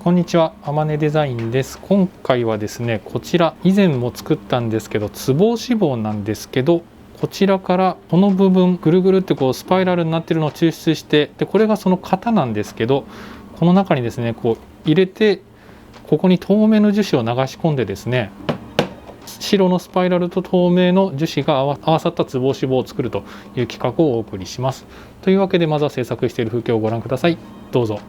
こんにちは、あまねデザインです。今回はですね、こちら以前も作ったんですけど、つぼ押し棒なんですけど、こちらからこの部分ぐるぐるってこうスパイラルになっているのを抽出して、でこれがその型なんですけど、この中にですねこう入れて、ここに透明の樹脂を流し込んでですね、白のスパイラルと透明の樹脂が合わさったつぼ押し棒を作るという企画をお送りします。というわけで、まずは制作している風景をご覧ください。どうぞ。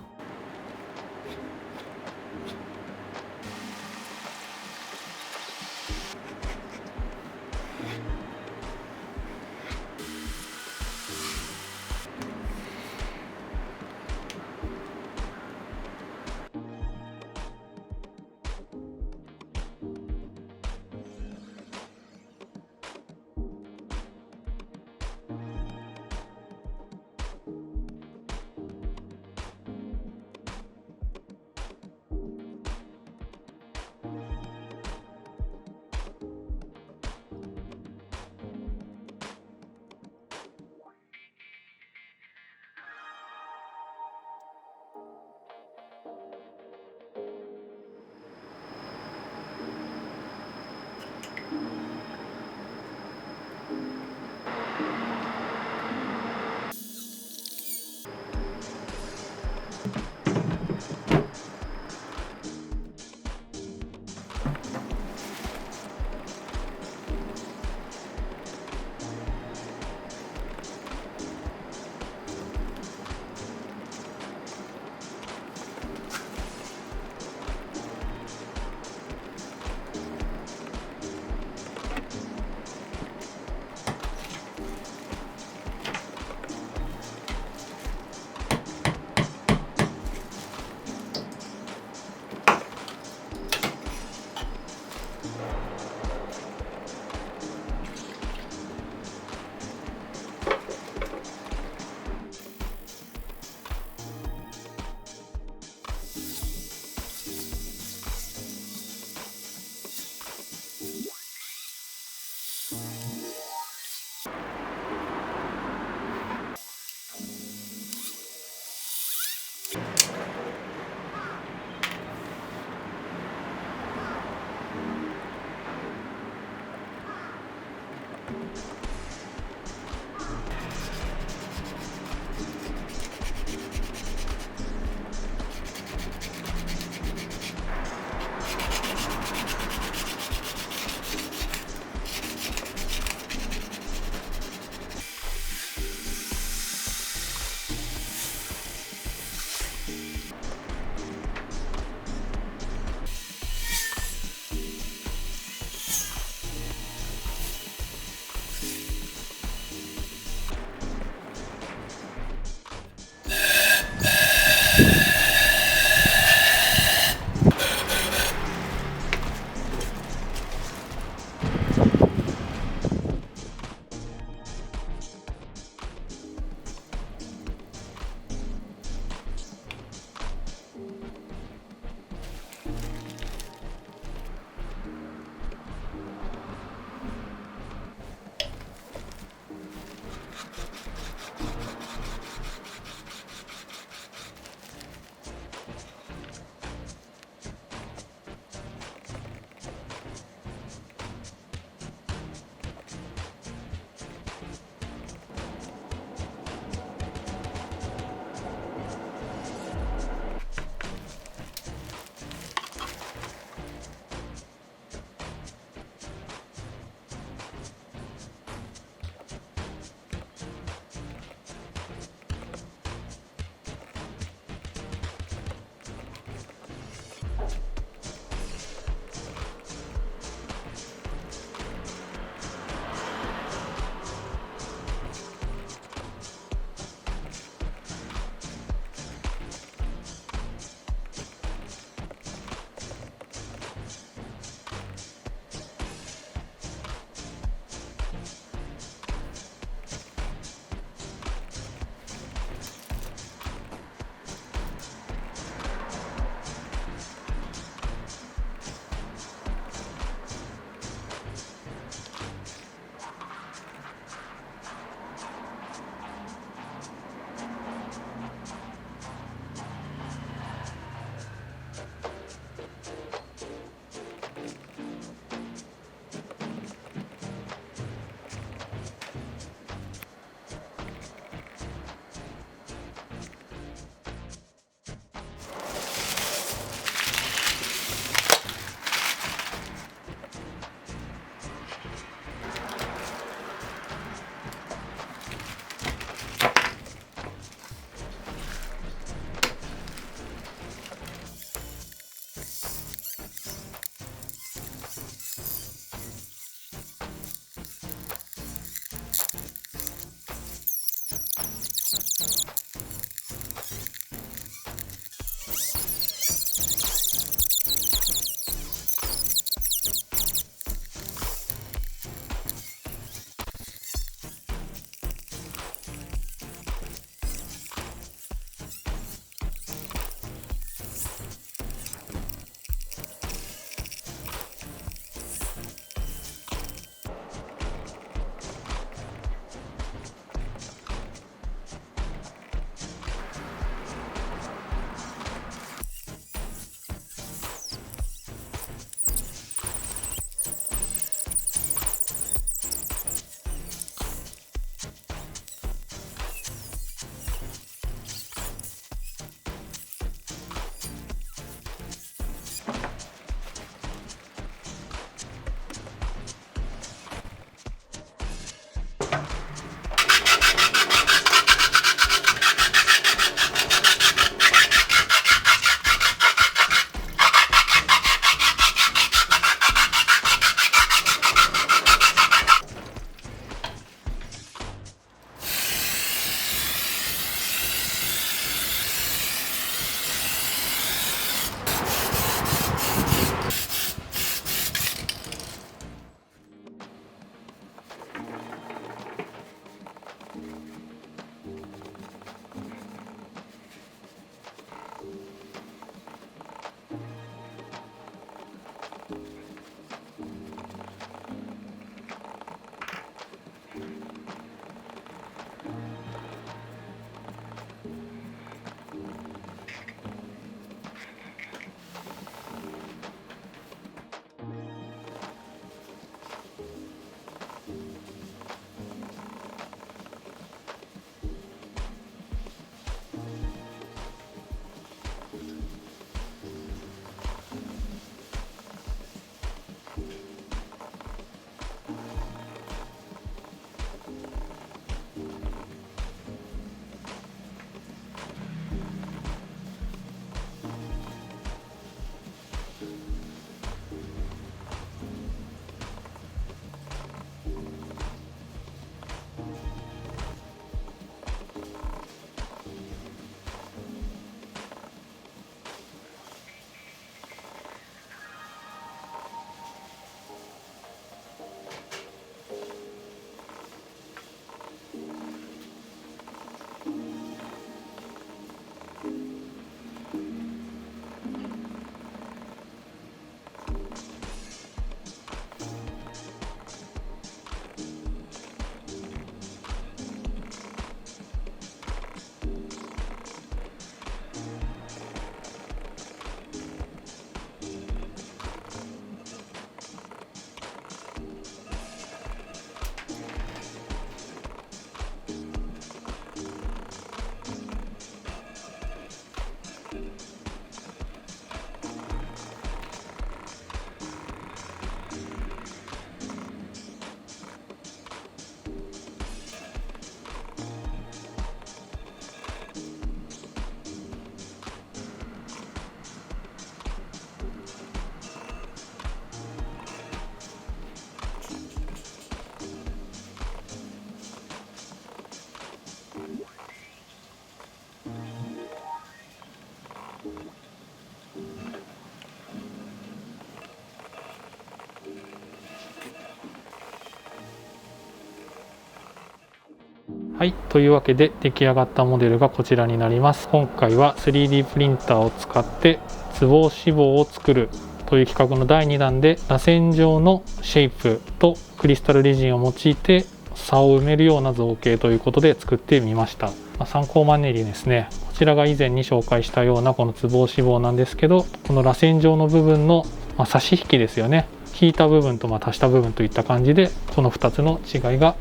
はい、というわけで出来上がったモデルがこちらになります。今回は 3D プリンターを使ってツボ押し棒を作るという企画の第2弾で、螺旋状のシェイプとクリスタルレジンを用いて差を埋めるような造形ということで作ってみました。参考マネリですね。こちらが以前に紹介したようなこのツボ押し棒なんですけど、この螺旋状の部分の差し引きですよね。引いた部分と足した部分といった感じで、この2つの違いが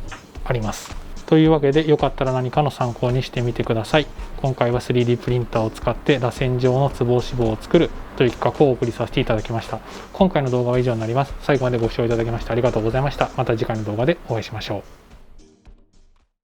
あります。というわけで、よかったら何かの参考にしてみてください。今回は 3D プリンターを使って螺旋状のツボ押し棒を作るという企画をお送りさせていただきました。今回の動画は以上になります。最後までご視聴いただきましてありがとうございました。また次回の動画でお会いしましょう。